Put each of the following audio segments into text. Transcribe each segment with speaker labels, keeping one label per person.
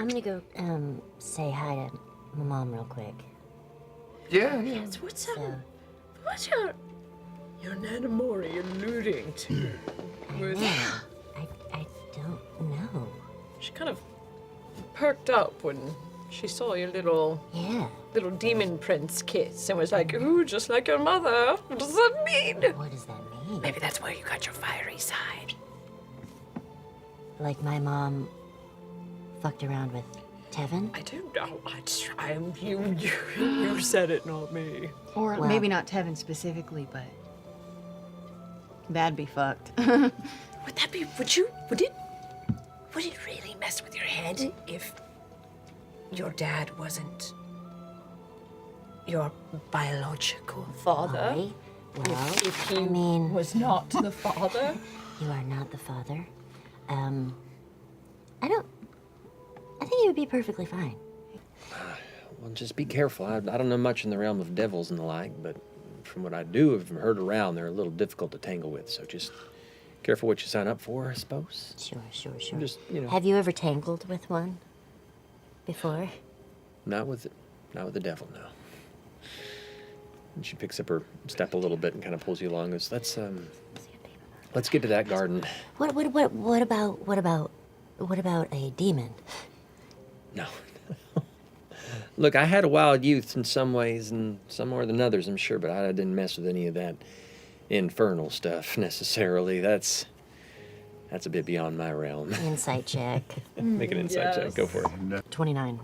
Speaker 1: I'm gonna go say hi to my mom real quick.
Speaker 2: Yeah.
Speaker 3: Yes, what's up?
Speaker 1: So,
Speaker 3: What's your Nana Mori alluding to? With-
Speaker 1: I don't know.
Speaker 3: She kind of perked up when she saw your little
Speaker 1: Yeah.
Speaker 3: demon prince kiss and was like, ooh, just like your mother. What does that mean?
Speaker 1: What does that mean?
Speaker 3: Maybe that's where you got your fiery side.
Speaker 1: Like my mom fucked around with Tevin?
Speaker 3: I don't know. You said it, not me.
Speaker 4: Or
Speaker 1: Well-
Speaker 4: maybe not Tevin specifically, but that'd be fucked.
Speaker 3: Would that be, would it really mess with your head if your dad wasn't your biological father?
Speaker 1: Molly? Well,
Speaker 3: If he
Speaker 1: I mean,
Speaker 3: was not the father?
Speaker 1: you are not the father. I think you would be perfectly fine.
Speaker 2: Well, just be careful. I don't know much in the realm of devils and the like, but from what I do have heard around, they're a little difficult to tangle with. So just careful what you sign up for, I suppose.
Speaker 1: Sure.
Speaker 2: Just, you know.
Speaker 1: Have you ever tangled with one before?
Speaker 2: Not with the devil, no. And she picks up her step a little bit and kind of pulls you along. Goes, let's get to that garden.
Speaker 1: What about a demon?
Speaker 2: No. Look, I had a wild youth in some ways and some more than others, I'm sure, but I didn't mess with any of that infernal stuff necessarily. That's a bit beyond my realm.
Speaker 1: Insight check.
Speaker 2: Make an insight check. Go for it.
Speaker 1: 29.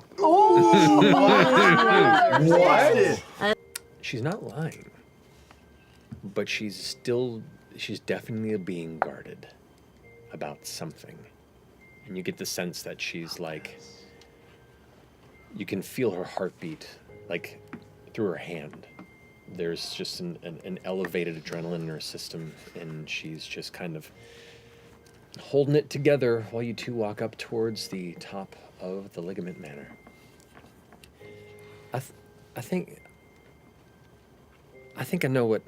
Speaker 2: What? She's not lying, but she's definitely being guarded about something. And you get the sense that she's like, you can feel her heartbeat, like, through her hand. There's just an elevated adrenaline in her system, and she's just kind of holding it together while you two walk up towards the top of the Ligament Manor. I think I know what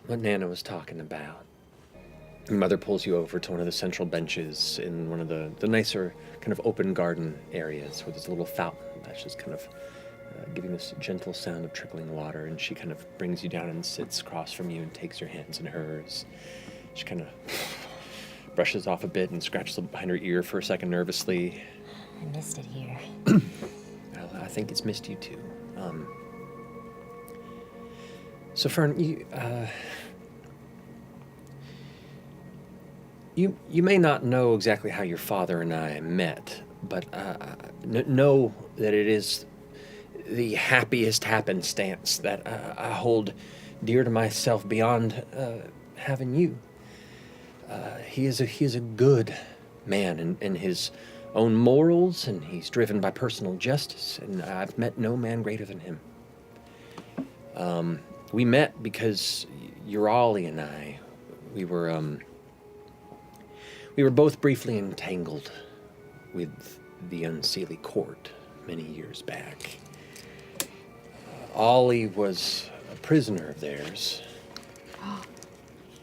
Speaker 2: Nana was talking about. Your mother pulls you over to one of the central benches in one of the nicer kind of open garden areas where there's a little fountain that's just kind of giving this gentle sound of trickling water, and she kind of brings you down and sits across from you and takes your hands in hers. She kind of brushes off a bit and scratches behind her ear for a second nervously.
Speaker 1: I missed it here.
Speaker 2: Well, I think it's missed you too. So Fern, you may not know exactly how your father and I met, but know that it is the happiest happenstance that I hold dear to myself beyond having you. He is a good man in his own morals, and he's driven by personal justice, and I've met no man greater than him. We met because Urali and I, we were both briefly entangled with the Unseelie Court many years back. Ollie was a prisoner of theirs,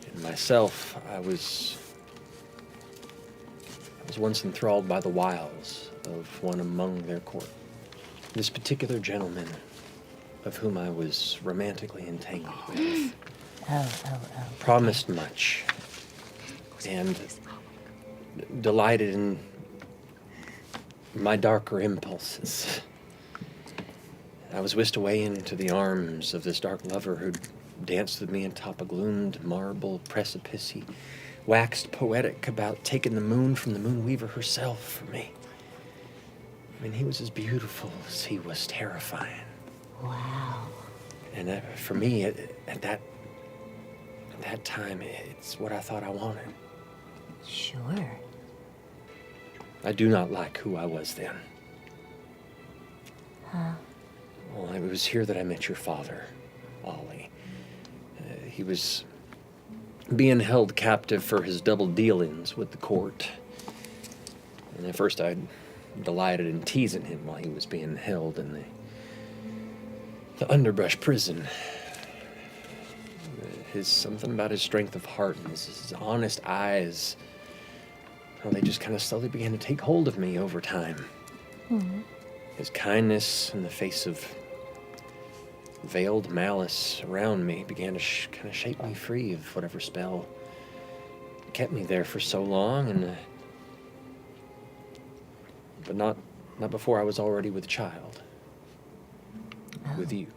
Speaker 2: and myself, I was once enthralled by the wiles of one among their court. This particular gentleman, of whom I was romantically entangled with, promised much, and delighted in my darker impulses. I was whisked away into the arms of this dark lover who danced with me atop a gloomed marble precipice. He waxed poetic about taking the moon from the Moonweaver herself for me. I mean, he was as beautiful as he was terrifying.
Speaker 1: Wow.
Speaker 2: And for me, at that time, it's what I thought I wanted.
Speaker 1: Sure.
Speaker 2: I do not like who I was then.
Speaker 1: Huh?
Speaker 2: Well, it was here that I met your father, Ollie. He was being held captive for his double dealings with the court. And at first I delighted in teasing him while he was being held in the underbrush prison. Something about his strength of heart and his honest eyes, how they just kind of slowly began to take hold of me over time. His kindness in the face of veiled malice around me began to kind of shake me free of whatever spell kept me there for so long, and but not before I was already with child. With you.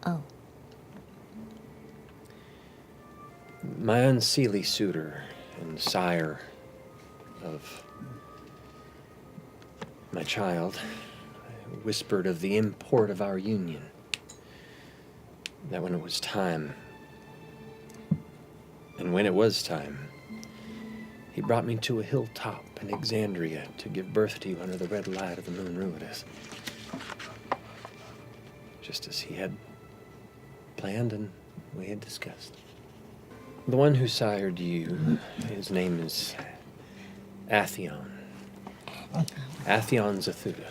Speaker 1: Oh.
Speaker 2: My unseelie suitor and sire of my child whispered of the import of our union. That when it was time, and when it was time, he brought me to a hilltop in Exandria to give birth to you under the red light of the moon Ruidus. Just as he had planned and we had discussed. The one who sired you, his name is Atheon. Atheon Zathuda.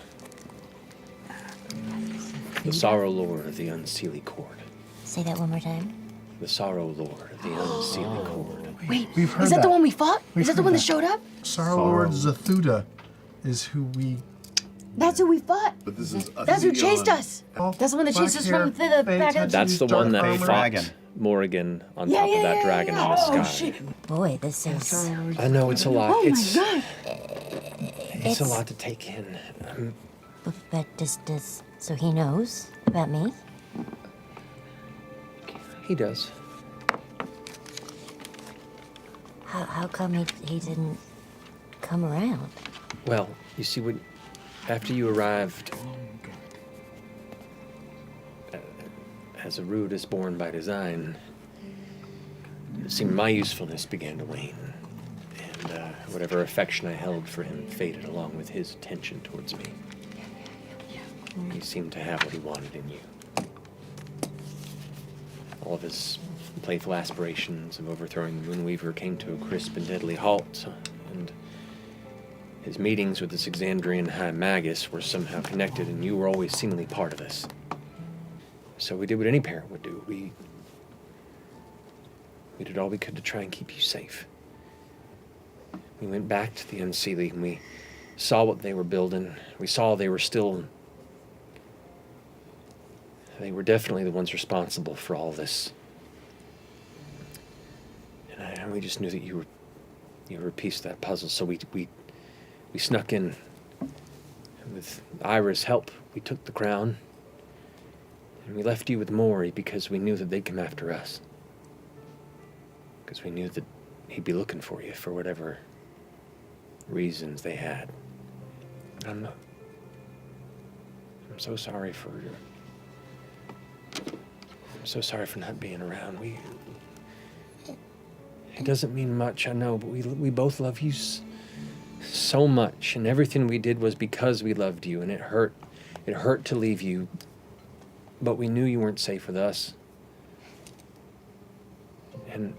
Speaker 2: The Sorrow Lord of the Unseelie Court.
Speaker 1: Say that one more time.
Speaker 2: The Sorrow Lord of the Unseelie Court.
Speaker 4: Wait,
Speaker 5: We've heard
Speaker 4: is that the
Speaker 5: that.
Speaker 4: one we fought?
Speaker 5: We've
Speaker 4: Is that the
Speaker 5: heard
Speaker 4: one that
Speaker 5: that.
Speaker 4: showed up?
Speaker 5: Sorrow Lord Zathuda is who we.
Speaker 4: That's who we fought.
Speaker 6: But this is
Speaker 4: That's who chased us. That's the one that chased us from the back of the...
Speaker 2: That's the one that
Speaker 5: Dark
Speaker 2: fought
Speaker 5: Dragon.
Speaker 2: Morrigan on
Speaker 4: Yeah,
Speaker 2: top
Speaker 4: yeah,
Speaker 2: of that
Speaker 4: yeah,
Speaker 2: dragon
Speaker 4: yeah.
Speaker 2: in the sky.
Speaker 4: Oh, shit.
Speaker 1: Boy, this is...
Speaker 2: I know it's a lot.
Speaker 4: Oh,
Speaker 2: it's
Speaker 4: my God.
Speaker 2: it's a lot to take in.
Speaker 1: But does... So he knows about me?
Speaker 2: He does.
Speaker 1: How come he didn't come around?
Speaker 2: Well, you see, after you arrived, as a root is born by design, it seemed my usefulness began to wane, and whatever affection I held for him faded along with his attention towards me. He seemed to have what he wanted in you. All of his playful aspirations of overthrowing the Moonweaver came to a crisp and deadly halt, and his meetings with this Exandrian High Magus were somehow connected, and you were always seemingly part of this. So we did what any parent would do. We did all we could to try and keep you safe. We went back to the Unseelie, and we saw what they were building. We saw they were definitely the ones responsible for all this. And we just knew that you were a piece of that puzzle. So we snuck in. And with Ira's help, we took the crown. And we left you with Maury because we knew that they'd come after us. Because we knew that he'd be looking for you for whatever reasons they had. I'm so sorry for you. I'm so sorry for not being around. It doesn't mean much, I know, but we both love you so much, and everything we did was because we loved you, and it hurt. It hurt to leave you, but we knew you weren't safe with us. And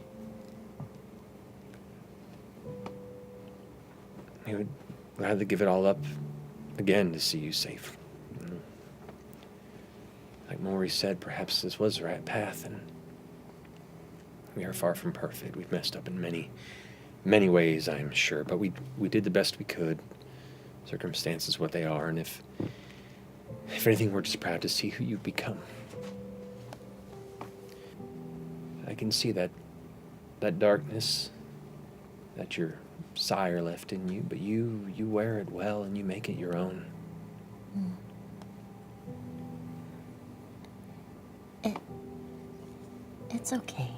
Speaker 2: we would rather give it all up again to see you safe. Like Maury said, perhaps this was the right path, and we are far from perfect. We've messed up in many, many ways, I'm sure, but we did the best we could. Circumstances what they are, and if anything, we're just proud to see who you've become. I can see that darkness that your sire left in you, but you wear it well and you make it your own.
Speaker 1: It's okay.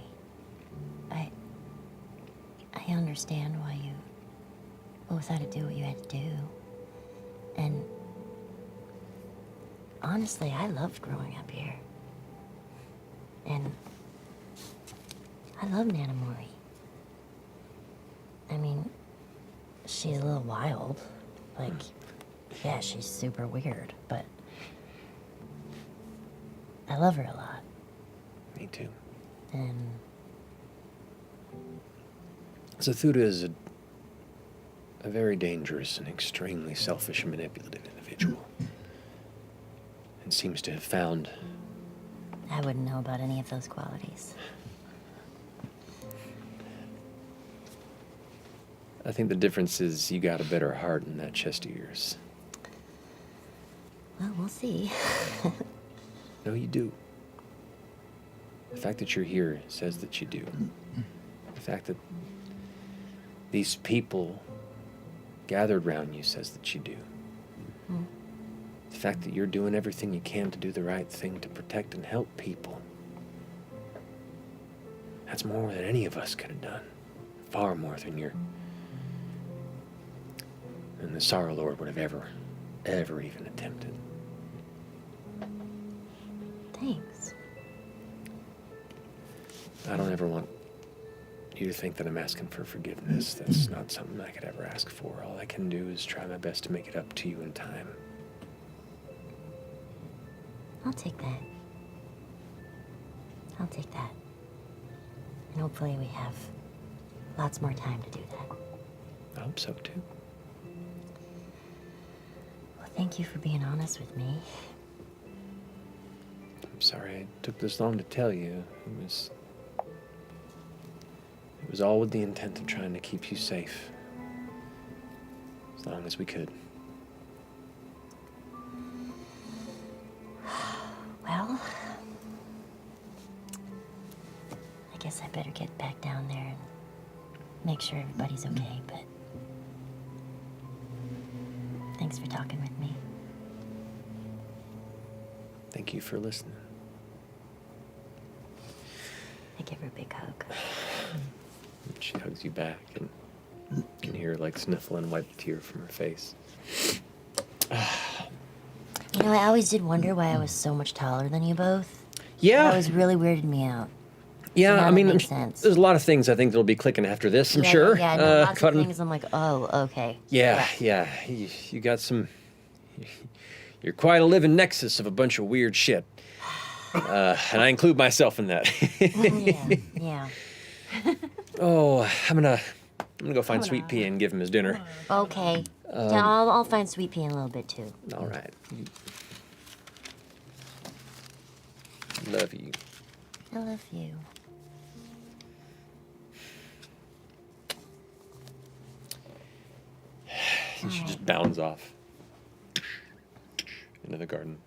Speaker 1: I understand why you both had to do what you had to do. And honestly, I loved growing up here. And I love Nana Mori. I mean, she's a little wild. Like, yeah, she's super weird, but I love her a lot.
Speaker 2: Me too.
Speaker 1: And
Speaker 2: Zathuda is a very dangerous and extremely selfish and manipulative individual. And seems to have found...
Speaker 1: I wouldn't know about any of those qualities.
Speaker 2: I think the difference is you got a better heart in that chest of yours.
Speaker 1: Well, we'll see.
Speaker 2: No, you do. The fact that you're here says that you do. The fact that these people gathered around you says that you do.
Speaker 1: Hmm.
Speaker 2: The fact that you're doing everything you can to do the right thing to protect and help people. That's more than any of us could have done. Far more than the Sorrow Lord would have ever even attempted.
Speaker 1: Thanks.
Speaker 2: I don't ever want you to think that I'm asking for forgiveness. That's not something I could ever ask for. All I can do is try my best to make it up to you in time.
Speaker 1: I'll take that. I'll take that. And hopefully we have lots more time to do that.
Speaker 2: I hope so, too.
Speaker 1: Well, thank you for being honest with me.
Speaker 2: I'm sorry it took this long to tell you. It was all with the intent of trying to keep you safe. As long as we could.
Speaker 1: Well, I guess I better get back down there and make sure everybody's okay, but thanks for talking with me.
Speaker 2: Thank you for listening.
Speaker 1: I give her a big hug.
Speaker 2: She hugs you back, and you can hear her like sniffle and wipe a tear from her face.
Speaker 1: You know, I always did wonder why I was so much taller than you both.
Speaker 2: Yeah.
Speaker 1: That always really weirded me out.
Speaker 2: Yeah,
Speaker 1: now
Speaker 2: I
Speaker 1: that
Speaker 2: mean,
Speaker 1: makes sense.
Speaker 2: there's a lot of things I think that'll be clicking after this, I'm sure.
Speaker 1: Yeah, no, lots
Speaker 2: but,
Speaker 1: of things I'm like, oh, okay.
Speaker 2: Yeah. You got some... You're quite a living nexus of a bunch of weird shit. And I include myself in that.
Speaker 1: Yeah.
Speaker 2: Oh, I'm gonna go find Sweet Pea and give him his dinner.
Speaker 1: Okay. Yeah, I'll find Sweet Pea in a little bit, too.
Speaker 2: All right. Love you.
Speaker 1: I love you.
Speaker 2: And she just bounds off into the garden.